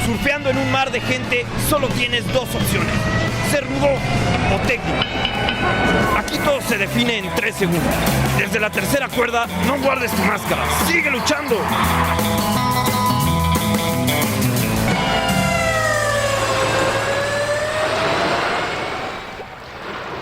Surfeando en un mar de gente, solo tienes dos opciones: ser rudo o técnico. Aquí todo se define en 3 segundos. Desde la tercera cuerda, no guardes tu máscara. ¡Sigue luchando!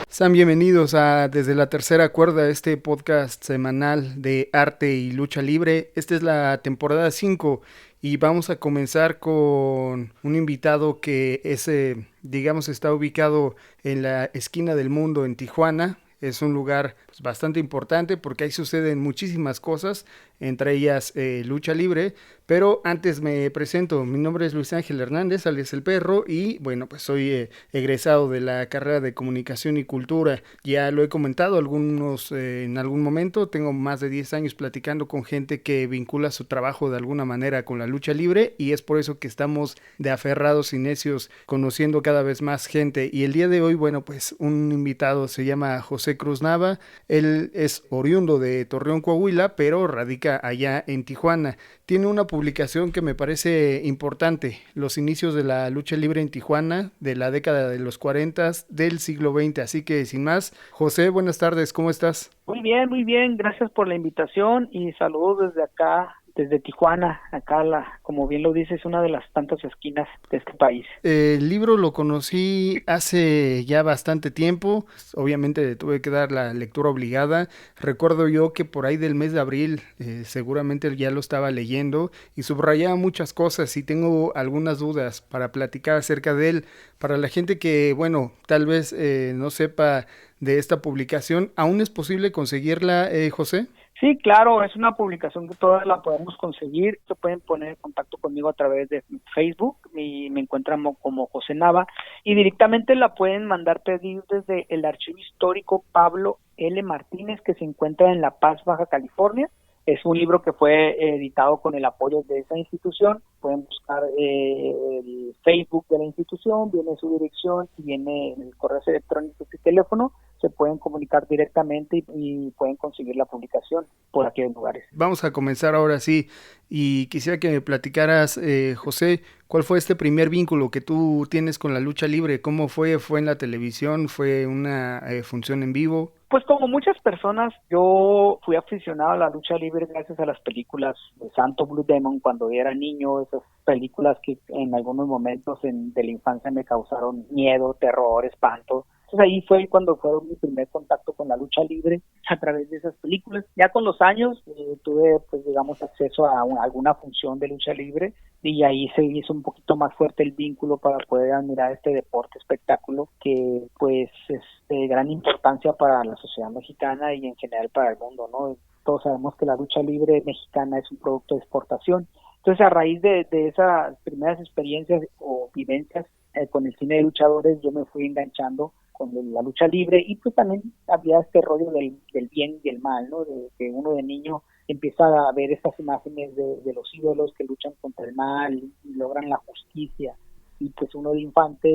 Sean bienvenidos a Desde la Tercera Cuerda, este podcast semanal de arte y lucha libre. Esta es la temporada 5 y vamos a comenzar con un invitado que es, está ubicado en la esquina del mundo en Tijuana. Es un lugar bastante importante porque ahí suceden muchísimas cosas, entre ellas lucha libre. Pero antes me presento, mi nombre es Luis Ángel Hernández, alias El Perro, y bueno, pues soy egresado de la carrera de Comunicación y Cultura. Ya lo he comentado en algún momento, tengo más de 10 años platicando con gente que vincula su trabajo de alguna manera con la lucha libre, y es por eso que estamos de aferrados y necios conociendo cada vez más gente. Y el día de hoy, bueno, pues un invitado se llama José Cruz Nava. Él es oriundo de Torreón, Coahuila, pero radica allá en Tijuana. Tiene una publicación que me parece importante: los inicios de la lucha libre en Tijuana, de la década de los 40 del siglo XX. Así que sin más, José, buenas tardes, ¿cómo estás? Muy bien, gracias por la invitación y saludos desde acá, desde Tijuana. Acá, como bien lo dices, una de las tantas esquinas de este país. El libro lo conocí hace ya bastante tiempo, obviamente tuve que dar la lectura obligada. Recuerdo yo que por ahí del mes de abril seguramente ya lo estaba leyendo y subrayaba muchas cosas, y tengo algunas dudas para platicar acerca de él. Para la gente que, bueno, tal vez no sepa de esta publicación, ¿aún es posible conseguirla, José? Sí, claro, es una publicación que todas la podemos conseguir. Se pueden poner en contacto conmigo a través de Facebook, me encuentran como José Nava, y directamente la pueden mandar pedir desde el Archivo Histórico Pablo L. Martínez, que se encuentra en La Paz, Baja California. Es un libro que fue editado con el apoyo de esa institución. Pueden buscar el Facebook de la institución, viene su dirección, viene el correo electrónico y teléfono. Se pueden comunicar directamente y pueden conseguir la publicación por aquellos lugares. Vamos a comenzar ahora sí, y quisiera que me platicaras, José, ¿cuál fue este primer vínculo que tú tienes con la lucha libre? ¿Cómo fue? ¿Fue en la televisión? ¿Fue una función en vivo? Pues como muchas personas, yo fui aficionado a la lucha libre gracias a las películas de Santo Blue Demon cuando era niño. Esas películas que en algunos momentos de la infancia me causaron miedo, terror, espanto. Entonces ahí fue cuando fue mi primer contacto con la lucha libre, a través de esas películas. Ya con los años tuve, pues digamos, acceso a alguna función de lucha libre, y ahí se hizo un poquito más fuerte el vínculo para poder admirar este deporte espectáculo que pues es de gran importancia para la sociedad mexicana y en general para el mundo, ¿no? Todos sabemos que la lucha libre mexicana es un producto de exportación. Entonces, a raíz de esas primeras experiencias o vivencias con el cine de luchadores, yo me fui enganchando con la lucha libre, y pues también había este rollo del bien y el mal, ¿no? De que uno de niño empieza a ver estas imágenes de los ídolos que luchan contra el mal y logran la justicia, y pues uno de infante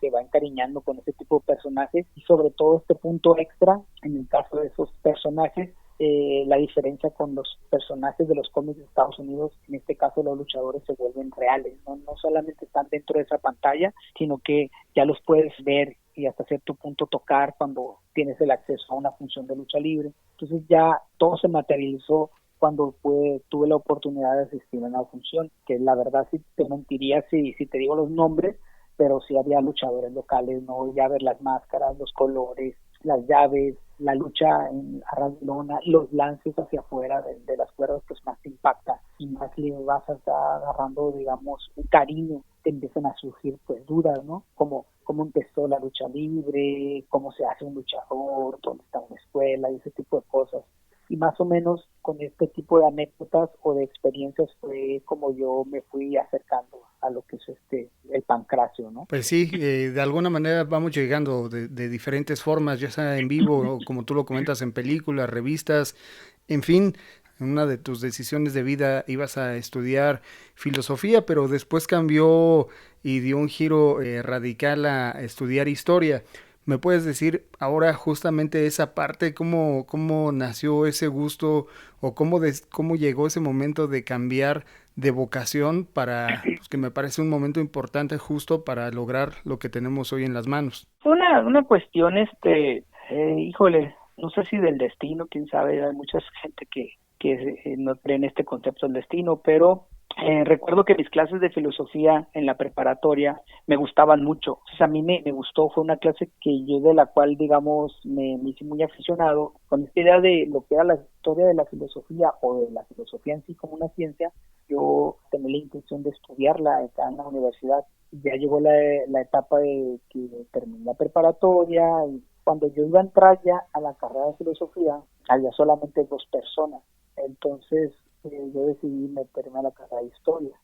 se va encariñando con ese tipo de personajes, y sobre todo este punto extra en el caso de esos personajes, la diferencia con los personajes de los cómics de Estados Unidos. En este caso los luchadores se vuelven reales, no solamente están dentro de esa pantalla, sino que ya los puedes ver y hasta cierto punto tocar cuando tienes el acceso a una función de lucha libre. Entonces ya todo se materializó cuando tuve la oportunidad de asistir a una función, que la verdad sí te mentiría si te digo los nombres, pero sí había luchadores locales, ¿no? Ya ver las máscaras, los colores, las llaves, la lucha a ras de lona, los lances hacia afuera de las cuerdas, pues más te impacta y más le vas a estar agarrando, digamos, un cariño. Te empiezan a surgir pues dudas, ¿no? Cómo empezó la lucha libre, cómo se hace un luchador, dónde está una escuela y ese tipo de cosas. Y más o menos con este tipo de anécdotas o de experiencias fue como yo me fui acercando a lo que es el pancracio, ¿no? Pues sí, de alguna manera vamos llegando de diferentes formas, ya sea en vivo o como tú lo comentas, en películas, revistas, en fin. En una de tus decisiones de vida ibas a estudiar filosofía, pero después cambió y dio un giro radical a estudiar historia. ¿Me puedes decir ahora justamente esa parte, cómo nació ese gusto o cómo llegó ese momento de cambiar de vocación para pues que me parece un momento importante justo para lograr lo que tenemos hoy en las manos. Una cuestión, híjole, no sé si del destino, quién sabe, hay mucha gente que no cree en este concepto del destino, pero recuerdo que mis clases de filosofía en la preparatoria me gustaban mucho. O sea, a mí me gustó, fue una clase que yo de la cual, digamos, me hice muy aficionado con esta idea de lo que era la historia de la filosofía o de la filosofía en sí como una ciencia. Yo tenía la intención de estudiarla acá en la universidad. Ya llegó la etapa de que terminé la preparatoria y cuando yo iba a entrar ya a la carrera de filosofía, había solamente 2 personas. Entonces yo decidí meterme a la carrera de historia.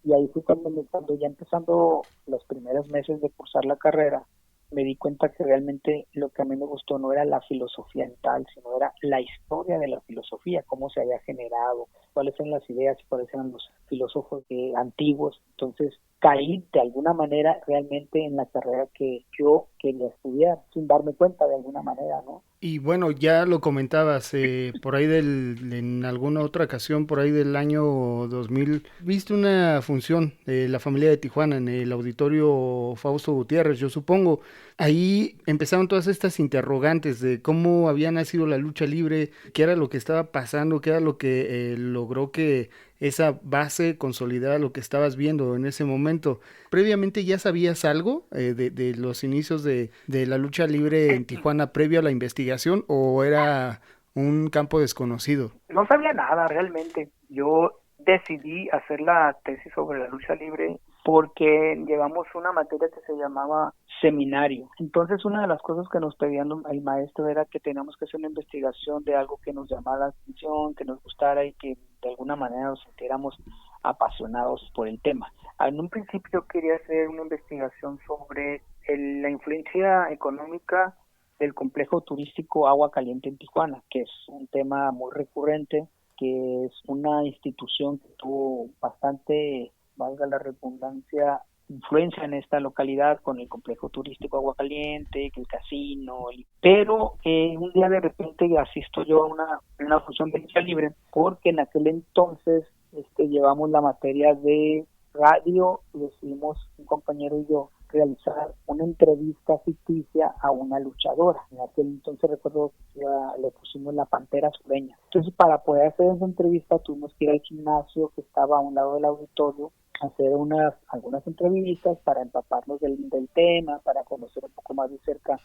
Y ahí fue cuando ya empezando los primeros meses de cursar la carrera, me di cuenta que realmente lo que a mí me gustó no era la filosofía en tal, sino era la historia de la filosofía, cómo se había generado, cuáles eran las ideas y cuáles eran los filósofos antiguos. Entonces caí de alguna manera realmente en la carrera que yo quería estudiar, sin darme cuenta de alguna manera, ¿no? Y bueno, ya lo comentabas, por ahí en alguna otra ocasión, por ahí del año 2000, viste una función de la familia de Tijuana en el auditorio Fausto Gutiérrez, yo supongo. Ahí empezaron todas estas interrogantes de cómo había nacido la lucha libre, qué era lo que estaba pasando, qué era lo que logró que esa base consolidara lo que estabas viendo en ese momento. ¿Previamente ya sabías algo de los inicios de la lucha libre en Tijuana previo a la investigación o era un campo desconocido? No sabía nada realmente. Yo decidí hacer la tesis sobre la lucha libre porque llevamos una materia que se llamaba seminario. Entonces, una de las cosas que nos pedían el maestro era que teníamos que hacer una investigación de algo que nos llamara la atención, que nos gustara y que de alguna manera nos sintiéramos apasionados por el tema. En un principio quería hacer una investigación sobre la influencia económica del complejo turístico Agua Caliente en Tijuana, que es un tema muy recurrente, que es una institución que tuvo bastante, valga la redundancia, influencia en esta localidad con el complejo turístico Agua Caliente, el casino, pero un día de repente asisto yo a una función de lucha libre, porque en aquel entonces llevamos la materia de radio y decidimos, un compañero y yo, realizar una entrevista ficticia a una luchadora. En aquel entonces recuerdo que le pusimos la Pantera Sureña. Entonces, para poder hacer esa entrevista tuvimos que ir al gimnasio que estaba a un lado del auditorio, hacer algunas entrevistas para empaparnos del tema, para conocer un poco más de cerca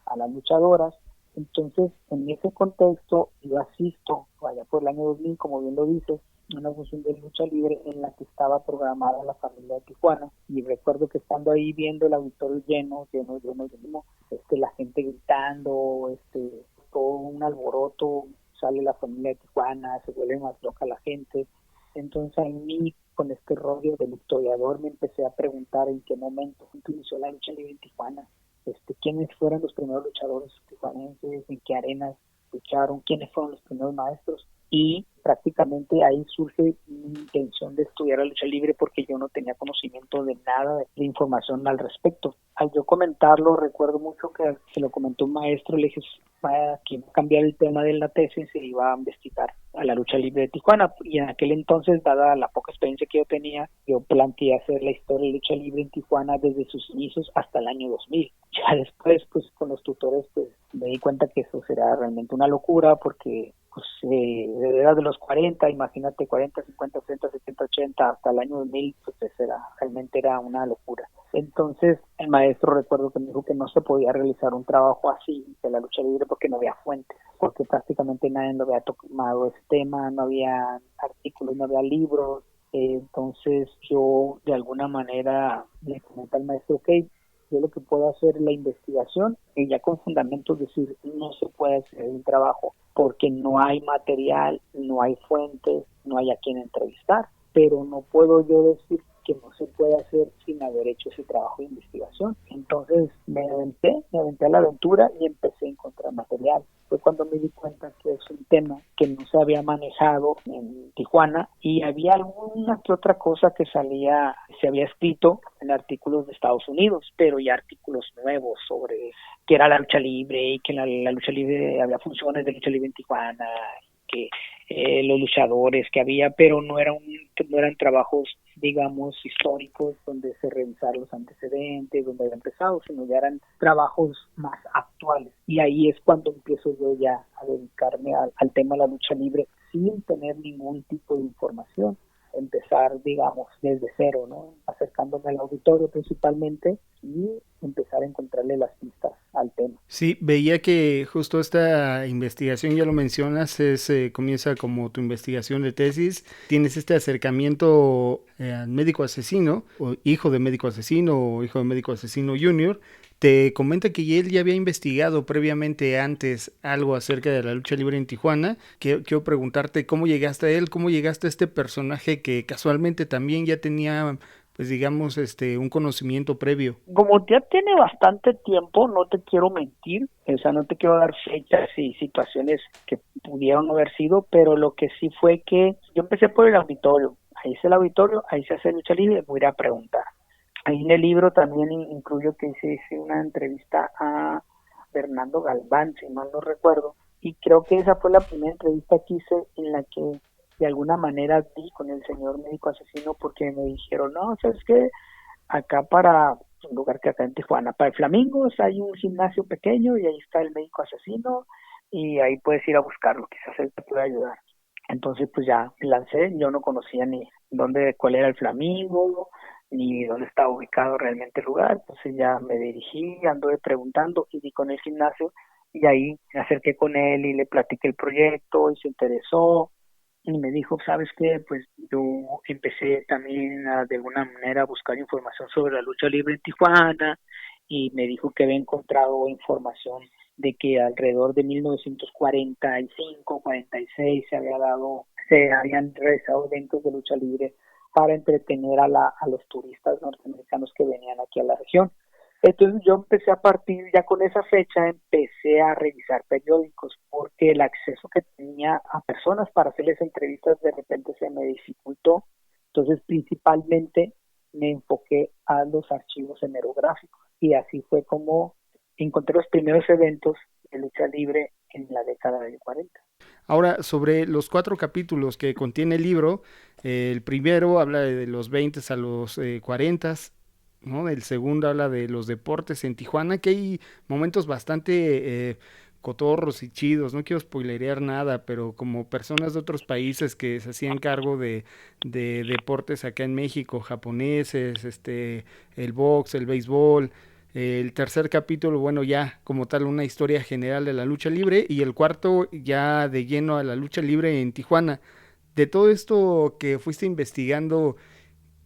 a las luchadoras. Entonces, en ese contexto, yo asisto, allá por el año 2000, como bien lo dices, una función de lucha libre en la que estaba programada la familia de Tijuana, y recuerdo que estando ahí viendo el auditorio lleno, la gente gritando, todo un alboroto, sale la familia de Tijuana, se vuelve más loca la gente. Entonces a mí, con este rollo del historiador, me empecé a preguntar en qué momento inició la lucha libre en Tijuana, quiénes fueron los primeros luchadores tijuanenses, en qué arenas lucharon, quiénes fueron los primeros maestros. Y prácticamente ahí surge mi intención de estudiar la lucha libre porque yo no tenía conocimiento de nada de información al respecto. Al yo comentarlo, recuerdo mucho que se lo comentó un maestro, le dije que iba a cambiar el tema de la tesis y iba a investigar a la lucha libre de Tijuana. Y en aquel entonces, dada la poca experiencia que yo tenía, yo planteé hacer la historia de lucha libre en Tijuana desde sus inicios hasta el año 2000. Ya después, pues con los tutores, pues me di cuenta que eso será realmente una locura porque era de los 40, imagínate 40, 50, 60, 70, 80 hasta el año 2000, pues realmente era una locura. Entonces el maestro, recuerdo que me dijo que no se podía realizar un trabajo así de la lucha libre porque no había fuentes, porque prácticamente nadie lo había tomado ese tema, no había artículos, no había libros. Entonces yo de alguna manera le comenté al maestro, ok, yo lo que puedo hacer es la investigación y ya con fundamentos decir no se puede hacer un trabajo porque no hay material, no hay fuentes, no hay a quien entrevistar, pero no puedo yo decir que no se puede hacer sin haber hecho ese trabajo de investigación. Entonces me aventé a la aventura y empecé a encontrar material. Fue cuando me di cuenta que es un tema que no se había manejado en Tijuana y había alguna que otra cosa que se había escrito en artículos de Estados Unidos, pero ya artículos nuevos sobre qué era la lucha libre y que la lucha libre, había funciones de lucha libre en Tijuana, que los luchadores que había, pero no eran trabajos, digamos, históricos donde se revisaron los antecedentes, donde había empezado, sino ya eran trabajos más actuales. Y ahí es cuando empiezo yo ya a dedicarme al tema de la lucha libre sin tener ningún tipo de información. Empezar, digamos, desde cero, ¿no? Acercándome al auditorio principalmente y empezar a encontrarle las pistas al tema. Sí, veía que justo esta investigación, ya lo mencionas, comienza como tu investigación de tesis. Tienes este acercamiento al médico asesino, o hijo de médico asesino, o hijo de médico asesino junior. Te comenta que él ya había investigado previamente antes algo acerca de la lucha libre en Tijuana. Quiero preguntarte cómo llegaste a él, cómo llegaste a este personaje que casualmente también ya tenía, pues digamos, un conocimiento previo. Como ya tiene bastante tiempo, no te quiero mentir, o sea, no te quiero dar fechas y situaciones que pudieron haber sido, pero lo que sí fue que yo empecé por el auditorio. Ahí es el auditorio, ahí se hace lucha libre, voy a ir a preguntar. Ahí en el libro también incluyo que hice una entrevista a Fernando Galván, si mal no recuerdo, y creo que esa fue la primera entrevista que hice en la que de alguna manera di con el señor médico asesino, porque me dijeron, no, ¿sabes qué? Acá para un lugar que acá en Tijuana, para el Flamingos hay un gimnasio pequeño y ahí está el médico asesino y ahí puedes ir a buscarlo, quizás él te pueda ayudar. Entonces pues ya me lancé, yo no conocía ni cuál era el Flamingo, ni dónde estaba ubicado realmente el lugar, entonces ya me dirigí, anduve preguntando y di con el gimnasio y ahí me acerqué con él y le platiqué el proyecto y se interesó y me dijo, ¿sabes qué? Pues yo empecé también de alguna manera a buscar información sobre la lucha libre en Tijuana y me dijo que había encontrado información de que alrededor de 1945, 46 se habían realizado eventos de lucha libre para entretener a los turistas norteamericanos que venían aquí a la región. Entonces yo empecé a partir, ya con esa fecha, empecé a revisar periódicos porque el acceso que tenía a personas para hacerles entrevistas de repente se me dificultó. Entonces principalmente me enfoqué a los archivos hemerográficos y así fue como encontré los primeros eventos de lucha libre en la década del 40. Ahora, sobre los 4 capítulos que contiene el libro, el primero habla de los 20 a los 40, ¿no? El segundo habla de los deportes en Tijuana, que hay momentos bastante cotorros y chidos. No quiero spoilerear nada, pero como personas de otros países que se hacían cargo de deportes acá en México, japoneses, el box, el béisbol. El tercer capítulo, bueno, ya como tal una historia general de la lucha libre, y el cuarto ya de lleno a la lucha libre en Tijuana. De todo esto que fuiste investigando,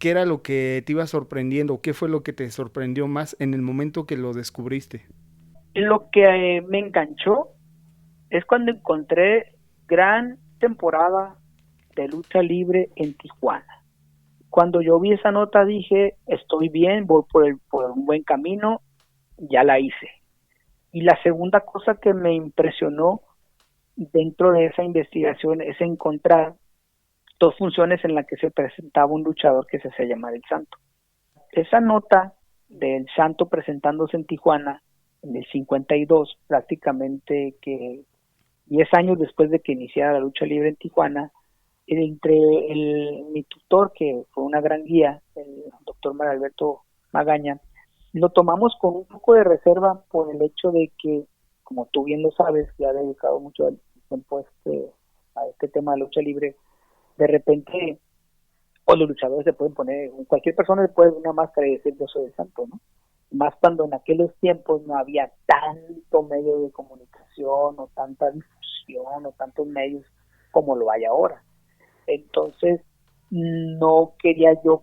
¿qué era lo que te iba sorprendiendo? ¿Qué fue lo que te sorprendió más en el momento que lo descubriste? Lo que me enganchó es cuando encontré gran temporada de lucha libre en Tijuana. Cuando yo vi esa nota dije, estoy bien, voy por un buen camino, ya la hice. Y la segunda cosa que me impresionó dentro de esa investigación es encontrar 2 funciones en las que se presentaba un luchador que se hacía llamar El Santo. Esa nota del Santo presentándose en Tijuana en el 52, prácticamente que 10 años después de que iniciara la lucha libre en Tijuana, entre mi tutor, que fue una gran guía, el doctor Mario Alberto Magaña, lo tomamos con un poco de reserva por el hecho de que, como tú bien lo sabes, que ha dedicado mucho tiempo a este tema de lucha libre, de repente, o los luchadores se pueden poner, cualquier persona se puede poner una máscara y decir yo soy el Santo, ¿no? Más cuando en aquellos tiempos no había tanto medio de comunicación o tanta difusión o tantos medios como lo hay ahora. Entonces, no quería yo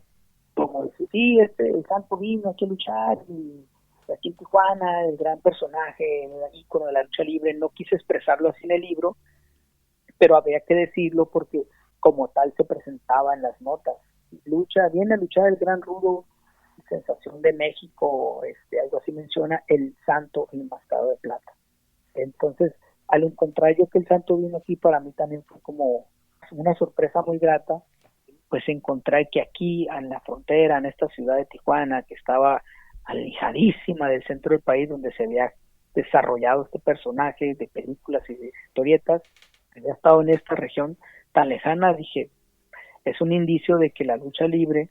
como decir, sí, el Santo vino aquí a luchar y aquí en Tijuana, el gran personaje, el ícono de la lucha libre, no quise expresarlo así en el libro, pero había que decirlo porque como tal se presentaba en las notas. Viene a luchar el gran rudo, sensación de México, algo así menciona, el Santo enmascarado de plata. Entonces, al encontrar yo que el Santo vino aquí, para mí también fue como una sorpresa muy grata, pues encontrar que aquí en la frontera, en esta ciudad de Tijuana, que estaba alejadísima del centro del país donde se había desarrollado este personaje de películas y de historietas, había estado en esta región tan lejana, dije, es un indicio de que la lucha libre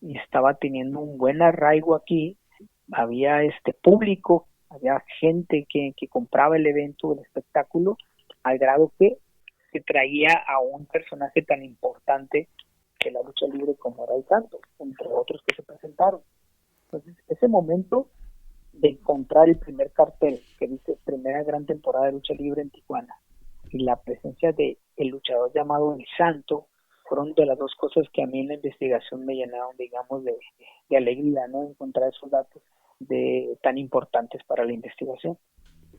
estaba teniendo un buen arraigo aquí, había público, había gente que compraba el evento, el espectáculo, al grado que se traía a un personaje tan importante de la lucha libre como era el Santo, entre otros que se presentaron. Entonces, ese momento de encontrar el primer cartel que dice primera gran temporada de lucha libre en Tijuana y la presencia de el luchador llamado El Santo fueron de las dos cosas que a mí en la investigación me llenaron, digamos, de alegría, ¿no? Encontrar esos datos tan importantes para la investigación.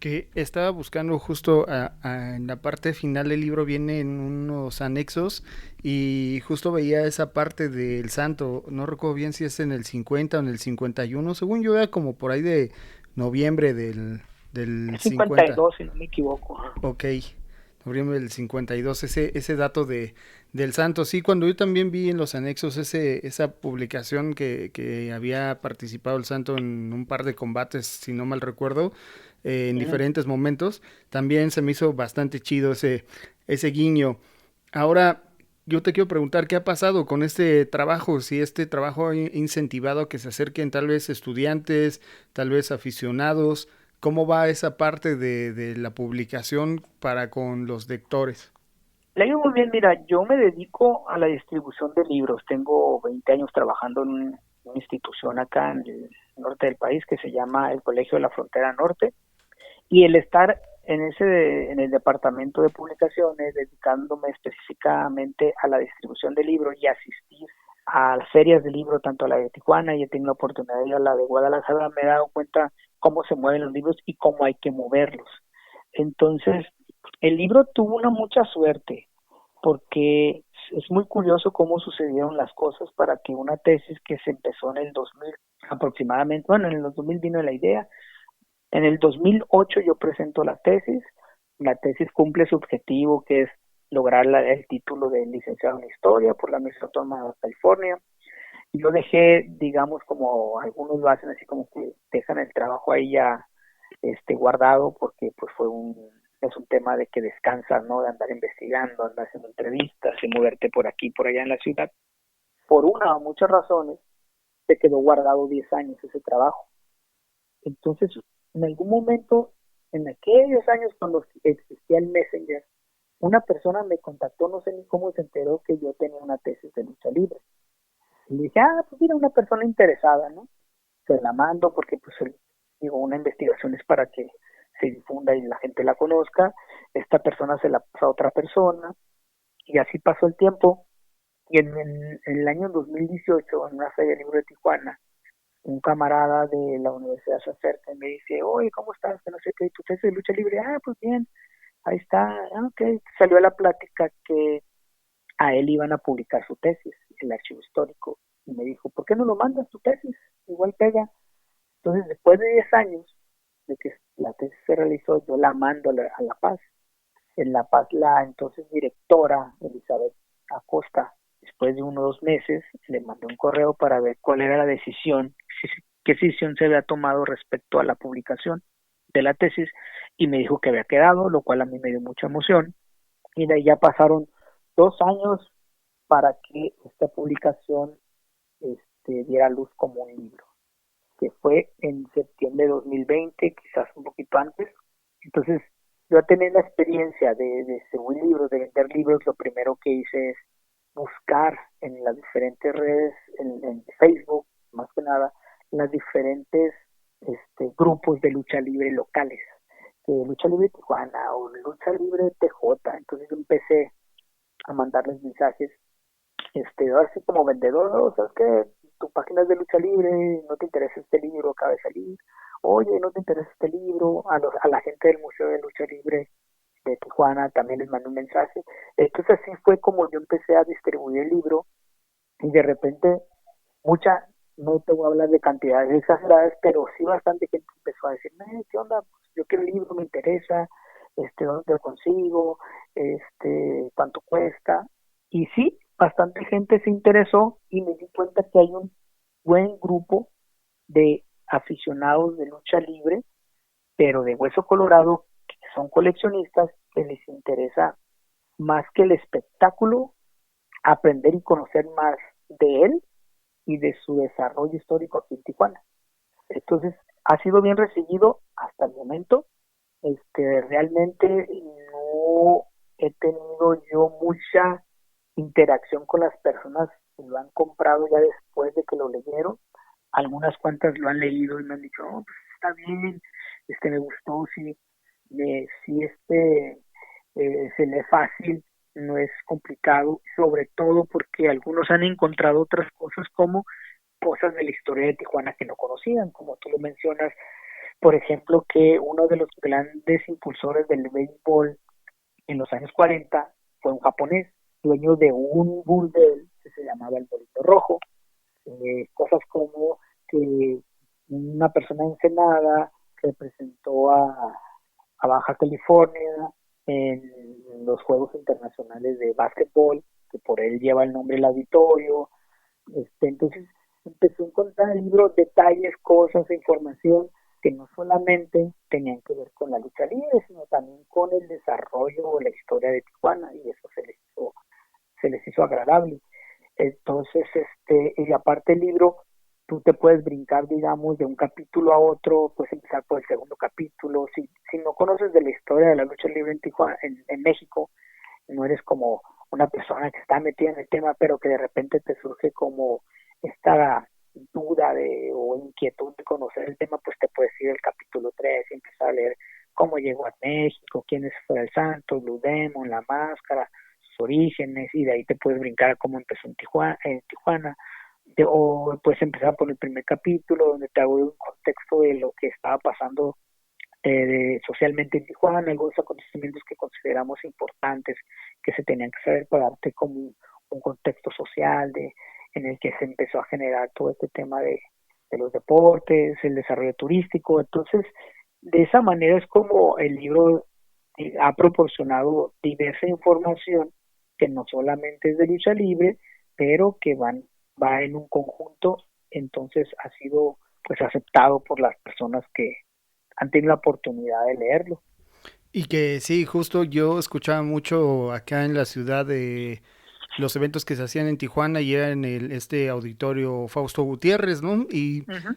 Que estaba buscando justo en la parte final del libro, vienen unos anexos y justo veía esa parte del Santo, no recuerdo bien si es en el 50 o en el 51, según yo era como por ahí de noviembre del 52, si no me equivoco. Ok, noviembre del 52, ese dato del Santo. Sí, cuando yo también vi en los anexos esa publicación que había participado el Santo en un par de combates, si no mal recuerdo, en diferentes momentos, también se me hizo bastante chido ese guiño. Ahora, yo te quiero preguntar, ¿qué ha pasado con este trabajo? Si este trabajo ha incentivado a que se acerquen tal vez estudiantes, tal vez aficionados. ¿Cómo va esa parte de la publicación para con los lectores? Le digo muy bien, mira, yo me dedico a la distribución de libros. Tengo 20 años trabajando en una institución acá en el norte del país que se llama el Colegio de la Frontera Norte. Y el estar en el departamento de publicaciones, dedicándome específicamente a la distribución de libros y asistir a las ferias de libro, tanto a la de Tijuana y he tenido la oportunidad de ir a la de Guadalajara, me he dado cuenta cómo se mueven los libros y cómo hay que moverlos. Entonces, el libro tuvo una mucha suerte, porque es muy curioso cómo sucedieron las cosas para que una tesis que se empezó en el 2000 aproximadamente, bueno, en el 2000 vino la idea, en el 2008 yo presento la tesis cumple su objetivo que es lograr el título de licenciado en Historia por la Universidad Autónoma de California. Y yo dejé, digamos, como algunos lo hacen, así como que dejan el trabajo ahí ya guardado, porque pues es un tema de que descansas, ¿no? De andar investigando, andar haciendo entrevistas, y moverte por aquí, por allá en la ciudad. Por una o muchas razones, se quedó guardado 10 años ese trabajo. Entonces, en algún momento, en aquellos años cuando existía el Messenger, una persona me contactó, no sé ni cómo se enteró que yo tenía una tesis de lucha libre. Y le dije, pues mira, una persona interesada, ¿no? Se la mando porque, pues, una investigación es para que se difunda y la gente la conozca. Esta persona se la pasa a otra persona y así pasó el tiempo. Y en el año 2018, en una feria de libro de Tijuana, un camarada de la universidad se acerca y me dice, oye, ¿cómo estás? Que no sé qué, ¿tu tesis de lucha libre? Pues bien, ahí está, ok. Salió a la plática que a él iban a publicar su tesis, el archivo histórico, y me dijo, ¿por qué no lo mandas tu tesis? Igual pega. Entonces, después de 10 años de que la tesis se realizó, yo la mando a La Paz. En La Paz, la entonces directora, Elizabeth Acosta, después de 1 o 2 meses, le mandé un correo para ver cuál era la decisión, qué decisión se había tomado respecto a la publicación de la tesis, y me dijo que había quedado, lo cual a mí me dio mucha emoción. Y de ahí ya pasaron 2 años para que esta publicación diera luz como un libro, que fue en septiembre de 2020, quizás un poquito antes. Entonces, yo a tener la experiencia de distribuir libros, de vender libros, lo primero que hice es buscar en las diferentes redes, en Facebook, más que nada, las diferentes grupos de lucha libre locales, lucha libre Tijuana o lucha libre TJ. Entonces yo empecé a mandarles mensajes, ahora sí como vendedor, ¿no? ¿Sabes qué? Tu página es de lucha libre, no te interesa este libro, acaba de salir, oye, no te interesa este libro, a la gente del Museo de Lucha Libre de Tijuana también les mandé un mensaje. Entonces así fue como yo empecé a distribuir el libro, y de repente no te voy a hablar de cantidades exageradas, pero sí bastante gente empezó a decirme, ¿qué onda? Pues yo quiero el libro, me interesa, ¿dónde lo consigo? ¿Cuánto cuesta? Y sí, bastante gente se interesó y me di cuenta que hay un buen grupo de aficionados de lucha libre, pero de hueso colorado, que son coleccionistas, que les interesa más que el espectáculo, aprender y conocer más de él y de su desarrollo histórico aquí en Tijuana. Entonces, ha sido bien recibido hasta el momento. Realmente no he tenido yo mucha interacción con las personas que lo han comprado ya después de que lo leyeron. Algunas cuantas lo han leído y me han dicho, oh, pues está bien, me gustó, sí, sí se lee fácil, no es complicado, sobre todo porque algunos han encontrado otras cosas como cosas de la historia de Tijuana que no conocían, como tú lo mencionas, por ejemplo, que uno de los grandes impulsores del béisbol en los años 40 fue un japonés, dueño de un burdel que se llamaba el Bolito Rojo, cosas como que una persona en Ensenada representó a Baja California en los Juegos Internacionales de Básquetbol, que por él lleva el nombre del auditorio. Entonces empezó a encontrar en el libro detalles, cosas, información que no solamente tenían que ver con la lucha libre, sino también con el desarrollo o la historia de Tijuana, y eso se les hizo agradable. Entonces, y aparte el libro, tú te puedes brincar, digamos, de un capítulo a otro, puedes empezar por el segundo capítulo. Si no conoces de la historia de la lucha libre en Tijuana, en México, no eres como una persona que está metida en el tema, pero que de repente te surge como esta duda o inquietud de conocer el tema, pues te puedes ir al capítulo 3 y empezar a leer cómo llegó a México, quiénes fue el Santo, Blue Demon, La Máscara, sus orígenes, y de ahí te puedes brincar a cómo empezó en Tijuana, o puedes empezar por el primer capítulo donde te hago un contexto de lo que estaba pasando socialmente en Tijuana, algunos acontecimientos que consideramos importantes que se tenían que saber para darte como un contexto social en el que se empezó a generar todo este tema de los deportes, el desarrollo turístico. Entonces, de esa manera es como el libro ha proporcionado diversa información que no solamente es de lucha libre, pero que va en un conjunto. Entonces ha sido pues aceptado por las personas que han tenido la oportunidad de leerlo. Y que sí, justo yo escuchaba mucho acá en la ciudad de los eventos que se hacían en Tijuana y era en este auditorio Fausto Gutiérrez, ¿no? Y Uh-huh.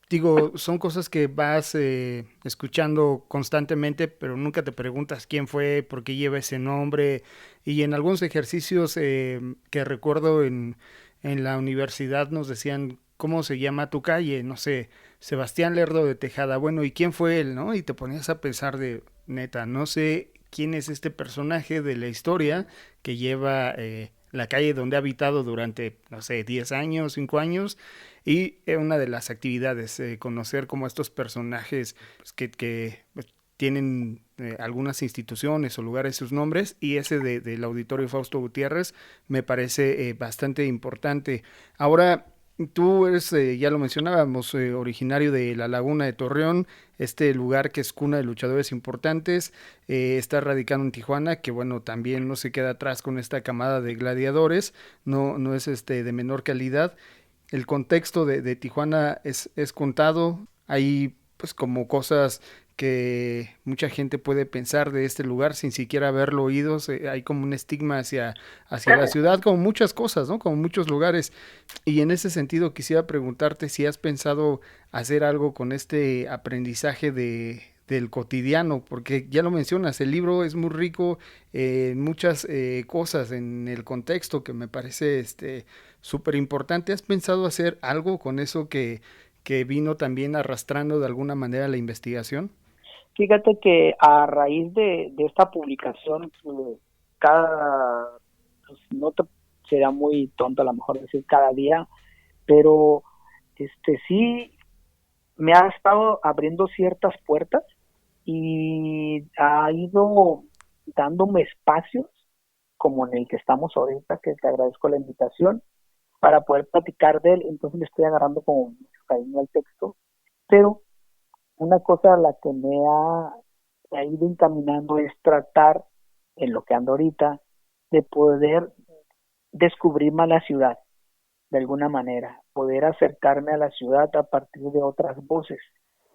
digo, son cosas que vas escuchando constantemente, pero nunca te preguntas quién fue, por qué lleva ese nombre. Y en algunos ejercicios que recuerdo en la universidad nos decían, ¿cómo se llama tu calle? No sé, Sebastián Lerdo de Tejada. Bueno, ¿y quién fue él, no? Y te ponías a pensar de, neta, no sé quién es este personaje de la historia que lleva la calle donde ha habitado durante, no sé, 10 años, 5 años. Y una de las actividades, conocer como estos personajes pues, que pues, tienen algunas instituciones o lugares sus nombres, y ese del auditorio Fausto Gutiérrez me parece bastante importante. Ahora, tú eres, ya lo mencionábamos, originario de La Laguna de Torreón, este lugar que es cuna de luchadores importantes, está radicado en Tijuana, que bueno, también no se queda atrás con esta camada de gladiadores, no es de menor calidad. El contexto de Tijuana es contado, hay pues como cosas que mucha gente puede pensar de este lugar sin siquiera haberlo oído, hay como un estigma hacia la ciudad, como muchas cosas, ¿no? Como muchos lugares. Y en ese sentido quisiera preguntarte si has pensado hacer algo con este aprendizaje del cotidiano, porque ya lo mencionas, el libro es muy rico en muchas cosas, en el contexto que me parece súper importante. ¿Has pensado hacer algo con eso que vino también arrastrando de alguna manera la investigación? Fíjate que a raíz de esta publicación, pues, no te será muy tonto a lo mejor decir cada día, pero sí me ha estado abriendo ciertas puertas y ha ido dándome espacios como en el que estamos ahorita, que te agradezco la invitación, para poder platicar de él. Entonces le estoy agarrando como mucho cariño al texto, pero una cosa a la que me ha ido encaminando es tratar, en lo que ando ahorita, de poder descubrir más la ciudad, de alguna manera, poder acercarme a la ciudad a partir de otras voces,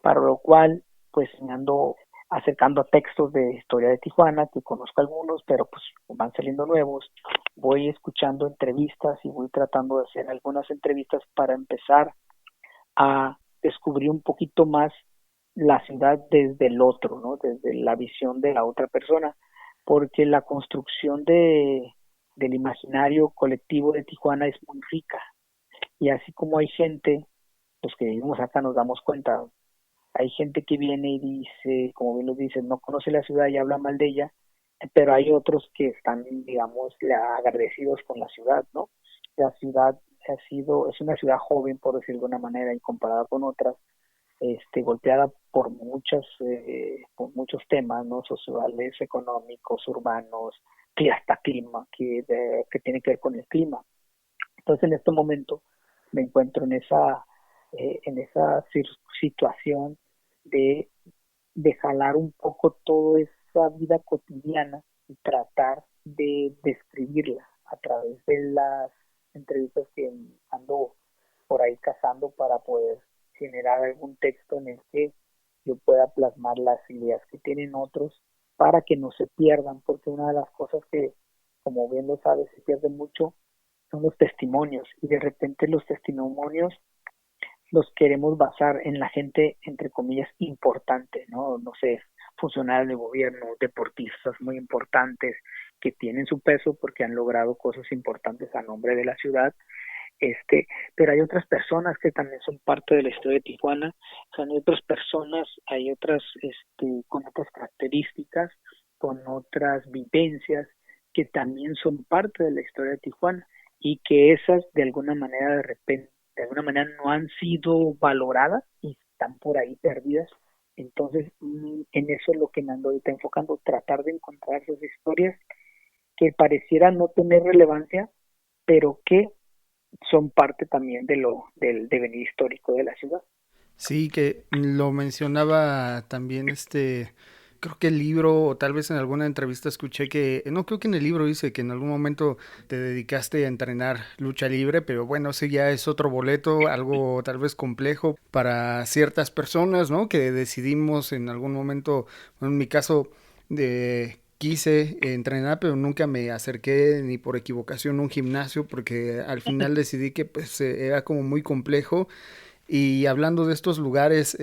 para lo cual, pues me ando acercando a textos de historia de Tijuana, que conozco algunos, pero pues van saliendo nuevos. Voy escuchando entrevistas y voy tratando de hacer algunas entrevistas para empezar a descubrir un poquito más la ciudad desde el otro, ¿no? Desde la visión de la otra persona, porque la construcción del imaginario colectivo de Tijuana es muy rica. Y así como hay gente, los que vivimos acá nos damos cuenta, hay gente que viene y dice, como bien lo dicen, no conoce la ciudad y habla mal de ella, pero hay otros que están, digamos, agradecidos con la ciudad, ¿no? La ciudad es una ciudad joven, por decirlo de una manera, y comparada con otras, golpeada por muchos temas, ¿no? Sociales, económicos, urbanos, que hasta clima, que tiene que ver con el clima. Entonces, en este momento me encuentro en esa situación de, de jalar un poco toda esa vida cotidiana y tratar de describirla a través de las entrevistas que ando por ahí cazando para poder generar algún texto en el que yo pueda plasmar las ideas que tienen otros para que no se pierdan, porque una de las cosas que, como bien lo sabes, se pierde mucho son los testimonios, y de repente los testimonios los queremos basar en la gente, entre comillas, importante, ¿no? No sé, funcionarios de gobierno, deportistas muy importantes que tienen su peso porque han logrado cosas importantes a nombre de la ciudad. Pero hay otras personas que también son parte de la historia de Tijuana, son otras personas, hay otras con otras características, con otras vivencias que también son parte de la historia de Tijuana, y que esas de alguna manera de alguna manera no han sido valoradas y están por ahí perdidas. Entonces, en eso es lo que me ando ahorita enfocando, tratar de encontrar esas historias que parecieran no tener relevancia, pero que son parte también del devenir histórico de la ciudad. Sí, que lo mencionaba también creo que el libro, o tal vez en alguna entrevista escuché que, no creo que en el libro dice que en algún momento te dedicaste a entrenar lucha libre, pero bueno, ese ya es otro boleto, algo tal vez complejo para ciertas personas, ¿no? Que decidimos en algún momento, bueno, en mi caso, quise entrenar, pero nunca me acerqué ni por equivocación a un gimnasio, porque al final decidí que pues era como muy complejo. Y hablando de estos lugares,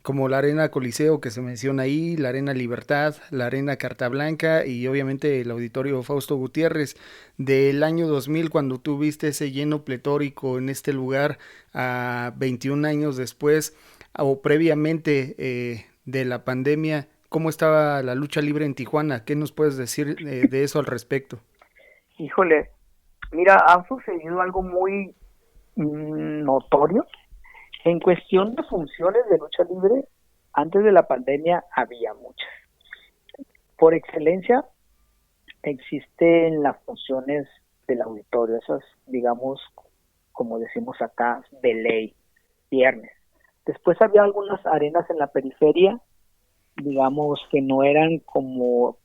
como la Arena Coliseo que se menciona ahí, la Arena Libertad, la Arena Carta Blanca y obviamente el Auditorio Fausto Gutiérrez, del año 2000, cuando tú viste ese lleno pletórico en este lugar a 21 años después o previamente de la pandemia, ¿cómo estaba la lucha libre en Tijuana? ¿Qué nos puedes decir de eso al respecto? Híjole, mira, ha sucedido algo muy notorio. En cuestión de funciones de lucha libre, antes de la pandemia había muchas. Por excelencia, existen las funciones del auditorio, esas, digamos, como decimos acá, de ley, viernes. Después había algunas arenas en la periferia, digamos, que no eran como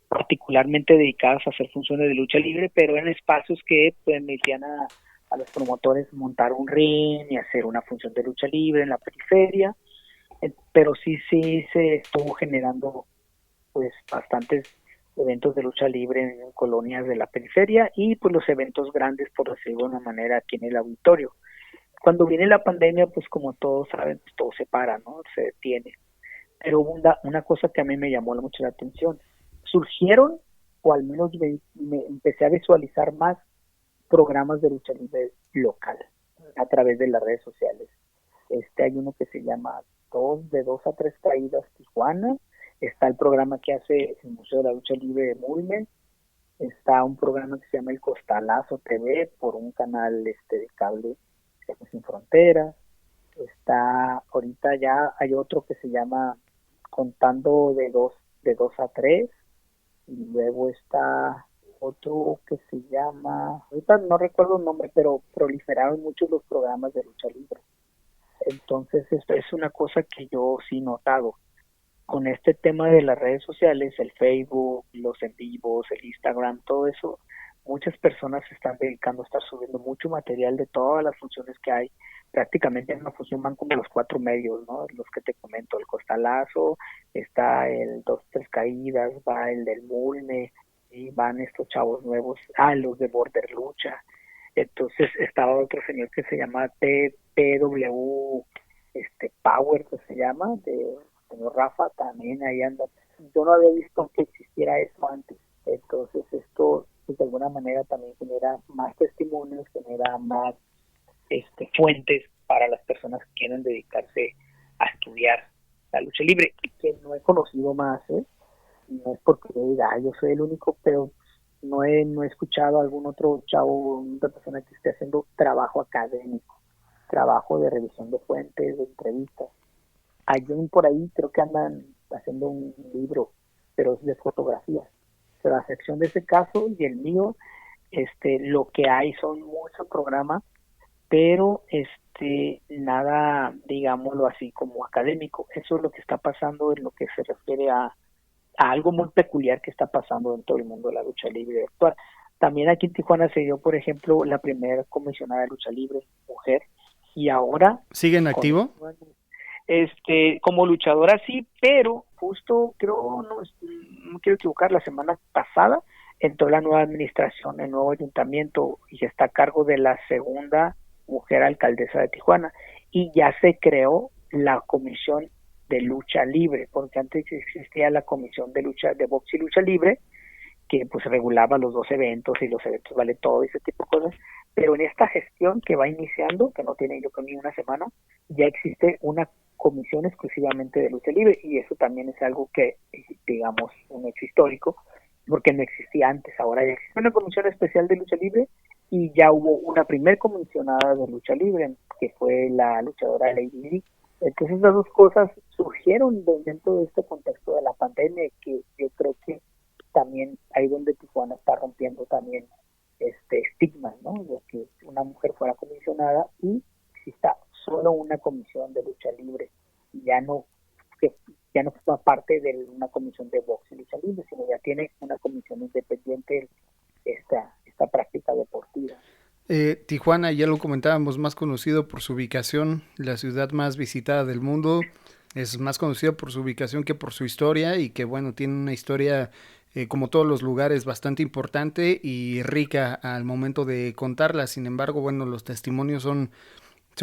particularmente dedicadas a hacer funciones de lucha libre, pero eran espacios que permitían a los promotores montar un ring y hacer una función de lucha libre en la periferia, pero sí se estuvo generando pues bastantes eventos de lucha libre en colonias de la periferia, y pues los eventos grandes, por decirlo de una manera, aquí en el auditorio. Cuando viene la pandemia, pues como todos saben, pues todo se para, ¿no? Se detiene. Pero una cosa que a mí me llamó mucho la atención, surgieron, o al menos me empecé a visualizar más programas de lucha libre local a través de las redes sociales. Hay uno que se llama de 2 a 3 caídas Tijuana, está el programa que hace el Museo de la Lucha Libre de Movement, está un programa que se llama El Costalazo TV por un canal de cable Sin Fronteras, está ahorita ya hay otro que se llama Contando de 2 a 3, y luego está otro que se llama, ahorita no recuerdo el nombre, pero proliferaron mucho los programas de lucha libre. Entonces esto es una cosa que yo sí he notado con este tema de las redes sociales, el Facebook, los en vivos, el Instagram, todo eso, muchas personas se están dedicando a estar subiendo mucho material de todas las funciones que hay. Prácticamente en una función van como los 4 medios, ¿no? Los que te comento, el costalazo, está el dos, tres caídas, va el del mulme, y van estos chavos nuevos, los de Border Lucha. Entonces estaba otro señor que se llama TPW Power, que se llama, de señor Rafa, también ahí anda. Yo no había visto que existiera eso antes. Entonces esto pues, de alguna manera también genera más testimonios, genera más fuentes para las personas que quieren dedicarse a estudiar la lucha libre, que no he conocido más, no es porque diga, yo soy el único, pero no he escuchado a algún otro chavo, otra persona que esté haciendo trabajo académico, trabajo de revisión de fuentes, de entrevistas. Hay un por ahí, creo que andan haciendo un libro, pero es de fotografías. O sea, la sección de ese caso y el mío, lo que hay son muchos programas, pero nada, digámoslo así, como académico. Eso es lo que está pasando en lo que se refiere a algo muy peculiar que está pasando dentro del mundo de la lucha libre actual. También aquí en Tijuana se dio, por ejemplo, la primera comisionada de lucha libre, mujer, y ahora... ¿Sigue en activo? Como luchadora sí, pero justo creo, no quiero equivocar, la semana pasada entró la nueva administración, el nuevo ayuntamiento, y está a cargo de la segunda mujer alcaldesa de Tijuana, y ya se creó la comisión de lucha libre, porque antes existía la comisión de lucha de box y lucha libre, que pues regulaba los dos eventos y los eventos vale todo y ese tipo de cosas, pero en esta gestión que va iniciando, que no tiene yo creo ni una semana, ya existe una comisión exclusivamente de lucha libre, y eso también es algo que, digamos, un hecho histórico, porque no existía antes. Ahora ya existe una comisión especial de lucha libre, y ya hubo una primer comisionada de lucha libre, que fue la luchadora Lady Di. Entonces esas dos cosas surgieron dentro de este contexto de la pandemia, que yo creo que también ahí donde Tijuana está rompiendo también estigma, ¿no? De que una mujer fuera comisionada y exista solo una comisión de lucha libre, ya no forma parte de una comisión de box y lucha libre, sino ya tiene una comisión independiente esta práctica deportiva. Tijuana, ya lo comentábamos, más conocido por su ubicación, la ciudad más visitada del mundo, es más conocido por su ubicación que por su historia, y que bueno, tiene una historia como todos los lugares bastante importante y rica al momento de contarla. Sin embargo, bueno, los testimonios son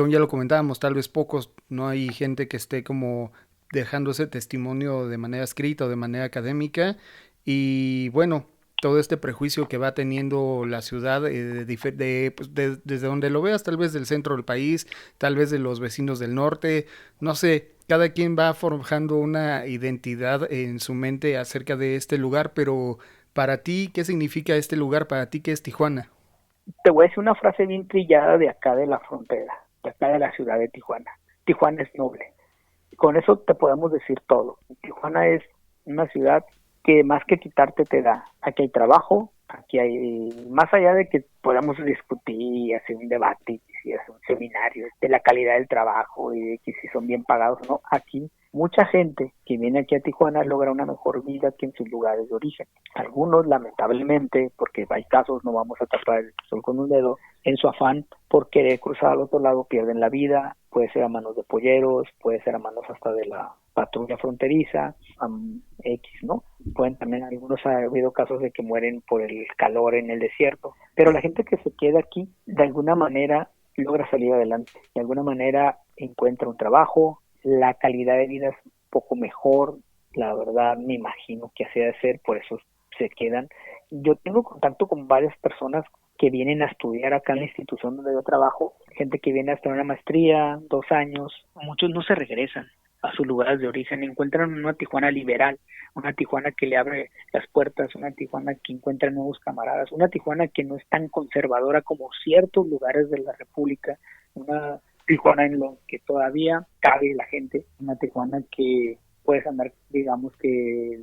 ya lo comentábamos, tal vez pocos, no hay gente que esté como dejando ese testimonio de manera escrita o de manera académica, y bueno, todo este prejuicio que va teniendo la ciudad desde donde lo veas, tal vez del centro del país, tal vez de los vecinos del norte, no sé, cada quien va forjando una identidad en su mente acerca de este lugar, pero para ti, ¿qué significa este lugar? Para ti, ¿qué es Tijuana? Te voy a decir una frase bien trillada de acá de la frontera, de acá de la ciudad de Tijuana. Tijuana es noble. Con eso te podemos decir todo. Tijuana es una ciudad que más que quitarte te da. Aquí hay trabajo, aquí hay, más allá de que podamos discutir y hacer un debate, y hacer un seminario de la calidad del trabajo y de que si son bien pagados o no, aquí mucha gente que viene aquí a Tijuana logra una mejor vida que en sus lugares de origen. Algunos, lamentablemente, porque hay casos, no vamos a tapar el sol con un dedo, en su afán por querer cruzar al otro lado pierden la vida, puede ser a manos de polleros, puede ser a manos hasta de la patrulla fronteriza, X, ¿no? Pueden también, algunos ha habido casos de que mueren por el calor en el desierto, pero la gente que se queda aquí, de alguna manera, logra salir adelante, de alguna manera encuentra un trabajo, la calidad de vida es un poco mejor, la verdad me imagino que así ha de ser, por eso se quedan. Yo tengo contacto con varias personas que vienen a estudiar acá en la institución donde yo trabajo, gente que viene a estudiar una maestría, 2 años, muchos no se regresan a sus lugares de origen, encuentran una Tijuana liberal, una Tijuana que le abre las puertas, una Tijuana que encuentra nuevos camaradas, una Tijuana que no es tan conservadora como ciertos lugares de la República, una Tijuana en lo que todavía cabe la gente, una Tijuana que puedes andar, digamos que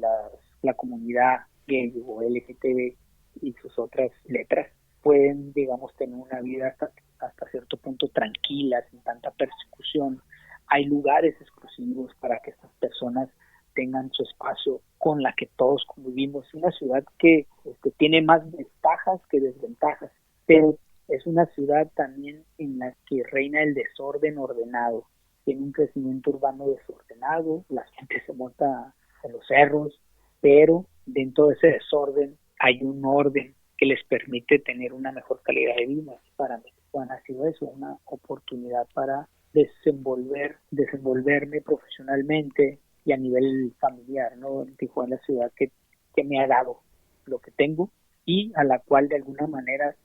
la comunidad gay o LGTB y sus otras letras pueden, digamos, tener una vida hasta cierto punto tranquila, sin tanta persecución. Hay lugares exclusivos para que estas personas tengan su espacio con la que todos convivimos. Una ciudad que tiene más ventajas que desventajas, pero es una ciudad también en la que reina el desorden ordenado. Tiene un crecimiento urbano desordenado, la gente se monta en los cerros, pero dentro de ese desorden hay un orden que les permite tener una mejor calidad de vida. Para mí, Tijuana ha sido eso, una oportunidad para desenvolverme profesionalmente y a nivel familiar, ¿no? Tijuana es la ciudad que me ha dado lo que tengo y a la cual de alguna manera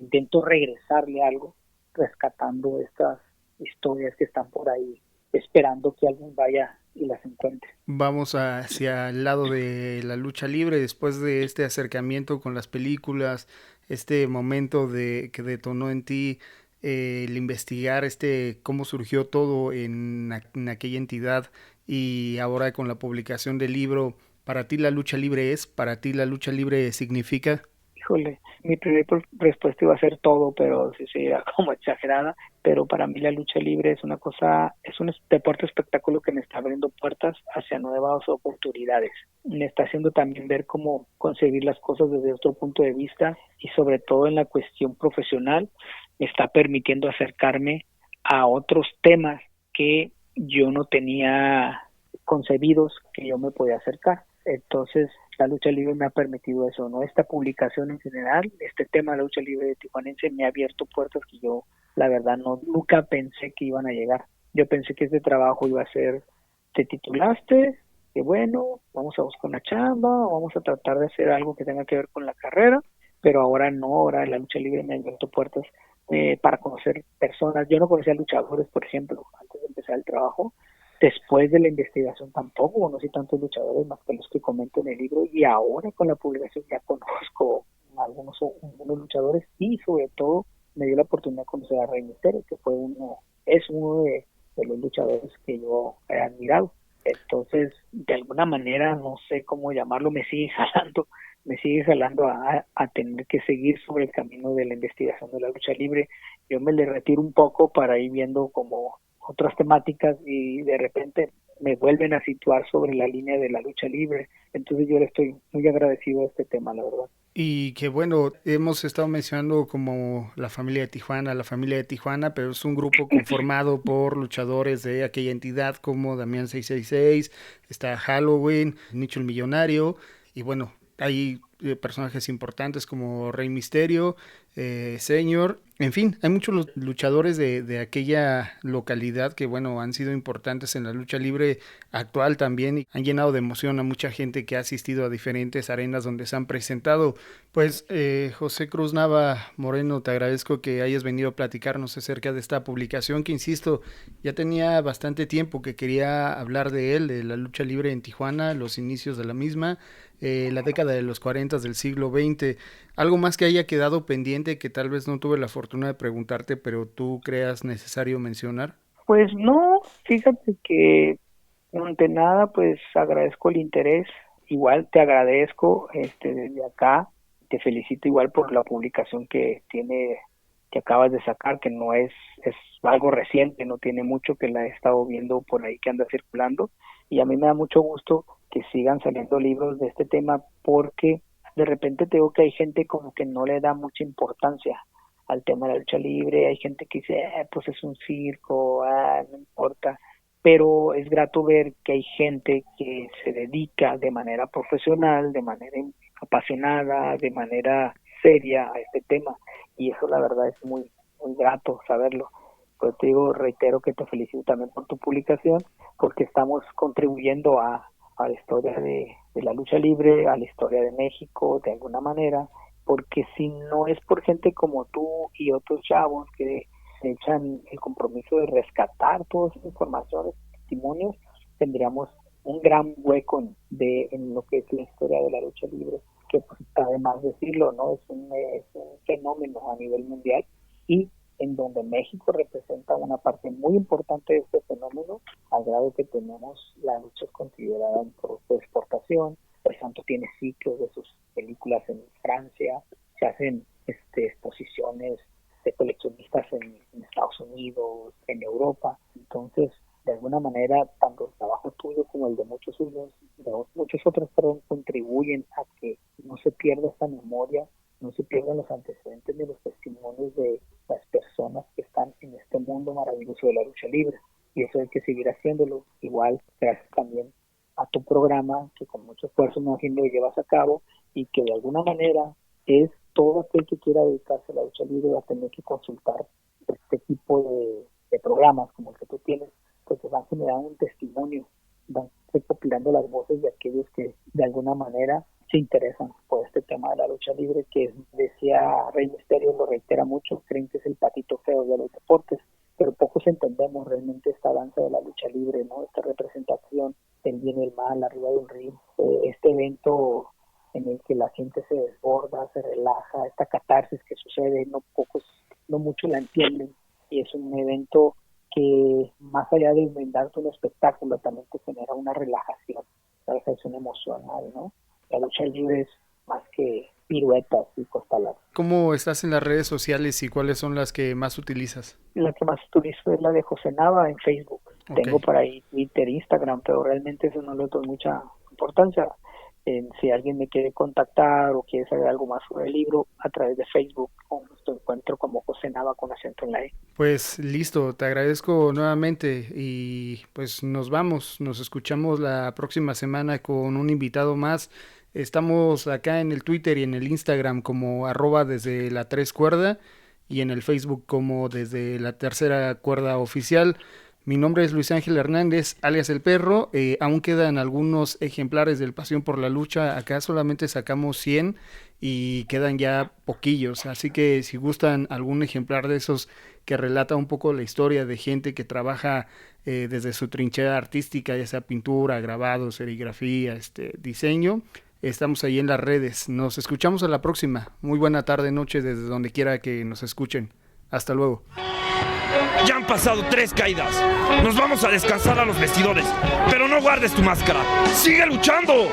intento regresarle algo, rescatando estas historias que están por ahí, esperando que alguien vaya y las encuentre. Vamos hacia el lado de la lucha libre después de este acercamiento con las películas, este momento que detonó en ti el investigar cómo surgió todo en aquella entidad y ahora con la publicación del libro. ¿Para ti la lucha libre ¿Para ti la lucha libre significa? Híjole, mi primera respuesta iba a ser todo, pero sí sería como exagerada, pero para mí la lucha libre es una cosa, es un deporte espectáculo que me está abriendo puertas hacia nuevas oportunidades. Me está haciendo también ver cómo concebir las cosas desde otro punto de vista y sobre todo en la cuestión profesional, me está permitiendo acercarme a otros temas que yo no tenía concebidos que yo me podía acercar. Entonces, la lucha libre me ha permitido eso, ¿no? Esta publicación en general, este tema de la lucha libre de tijuanense me ha abierto puertas que yo, la verdad, nunca pensé que iban a llegar. Yo pensé que este trabajo iba a ser, te titulaste, que bueno, vamos a buscar una chamba, vamos a tratar de hacer algo que tenga que ver con la carrera, pero ahora no, ahora la lucha libre me ha abierto puertas para conocer personas. Yo no conocía luchadores, por ejemplo, antes de empezar el trabajo. Después de la investigación tampoco conocí tantos luchadores más que los que comento en el libro, y ahora con la publicación ya conozco algunos luchadores y sobre todo me dio la oportunidad de conocer a Rey Mysterio, que es uno de los luchadores que yo he admirado. Entonces, de alguna manera, no sé cómo llamarlo, me sigue jalando a tener que seguir sobre el camino de la investigación de la lucha libre. Yo me le retiro un poco para ir viendo como otras temáticas y de repente me vuelven a situar sobre la línea de la lucha libre. Entonces yo le estoy muy agradecido a este tema, la verdad. Y que bueno, hemos estado mencionando como la familia de Tijuana, pero es un grupo conformado por luchadores de aquella entidad como Damián 666, está Halloween, Nicho el Millonario, y bueno, hay personajes importantes como Rey Misterio, Señor, en fin, hay muchos luchadores de aquella localidad que bueno, han sido importantes en la lucha libre actual también y han llenado de emoción a mucha gente que ha asistido a diferentes arenas donde se han presentado. Pues José Cruz Nava Moreno, te agradezco que hayas venido a platicarnos acerca de esta publicación que, insisto, ya tenía bastante tiempo que quería hablar de él, de la lucha libre en Tijuana, los inicios de la misma, la década de los 40 del siglo XX. Algo más que haya quedado pendiente que tal vez no tuve la fortuna de preguntarte, pero tú creas necesario mencionar. Pues no, fíjate que ante nada, pues agradezco el interés. Igual te agradezco desde acá. Te felicito igual por la publicación que acabas de sacar, que no es algo reciente, no tiene mucho, que la he estado viendo por ahí que anda circulando. Y a mí me da mucho gusto que sigan saliendo libros de este tema, porque de repente te digo que hay gente como que no le da mucha importancia al tema de la lucha libre. Hay gente que dice, pues es un circo, no importa, pero es grato ver que hay gente que se dedica de manera profesional, de manera apasionada, de manera seria a este tema, y eso la verdad es muy, muy grato saberlo. Pues te digo, reitero que te felicito también por tu publicación, porque estamos contribuyendo a la historia de la lucha libre, a la historia de México, de alguna manera, porque si no es por gente como tú y otros chavos que se echan el compromiso de rescatar toda esa información, testimonios, tendríamos un gran hueco en lo que es la historia de la lucha libre, que pues, además decirlo, ¿no? Es un fenómeno a nivel mundial, y en donde México representa una parte muy importante de este fenómeno, al grado que tenemos la lucha considerada un producto de exportación. Por ejemplo, tiene ciclos de sus películas en Francia, se hacen exposiciones de coleccionistas en Estados Unidos, en Europa. Entonces, de alguna manera tanto el trabajo tuyo como el de muchos otros, contribuyen a que no se pierda esta memoria, no se pierdan los antecedentes ni los testimonios de las personas que están en este mundo maravilloso de la lucha libre. Y eso hay que seguir haciéndolo. Igual, gracias también a tu programa, que con mucho esfuerzo me imagino lo llevas a cabo, y que de alguna manera es todo aquel que quiera dedicarse a la lucha libre va a tener que consultar este tipo de programas como el que tú tienes, porque van generando un testimonio, van recopilando las voces de aquellos que de alguna manera se interesan por este tema de la lucha libre, que decía Rey Misterio, lo reitera mucho, creen que es el patito feo de los deportes, pero pocos entendemos realmente esta danza de la lucha libre, ¿no? Esta representación del bien y el mal arriba de un ring, este evento en el que la gente se desborda, se relaja, esta catarsis que sucede, no muchos la entienden, y es un evento que más allá de brindarte un espectáculo también te genera una relajación, una relajación emocional, ¿no? La lucha libre es más que piruetas y costaladas. ¿Cómo estás en las redes sociales y cuáles son las que más utilizas? La que más utilizo es la de José Nava en Facebook. Okay. Tengo por ahí Twitter, Instagram, pero realmente eso no le doy mucha importancia. Si alguien me quiere contactar o quiere saber algo más sobre el libro, a través de Facebook, te encuentro como José Nava con acento en la E. Pues listo, te agradezco nuevamente y pues nos escuchamos la próxima semana con un invitado más. Estamos acá en el Twitter y en el Instagram como @desde la 3 cuerda y en el Facebook como desde la tercera cuerda oficial. Mi nombre es Luis Ángel Hernández, alias El Perro. Aún quedan algunos ejemplares del Pasión por la Lucha. Acá solamente sacamos 100 y quedan ya poquillos. Así que si gustan algún ejemplar de esos que relata un poco la historia de gente que trabaja desde su trinchera artística, ya sea pintura, grabado, serigrafía, diseño, estamos ahí en las redes. Nos escuchamos a la próxima. Muy buena tarde, noche, desde donde quiera que nos escuchen. Hasta luego. Ya han pasado 3 caídas. Nos vamos a descansar a los vestidores. Pero no guardes tu máscara. ¡Sigue luchando!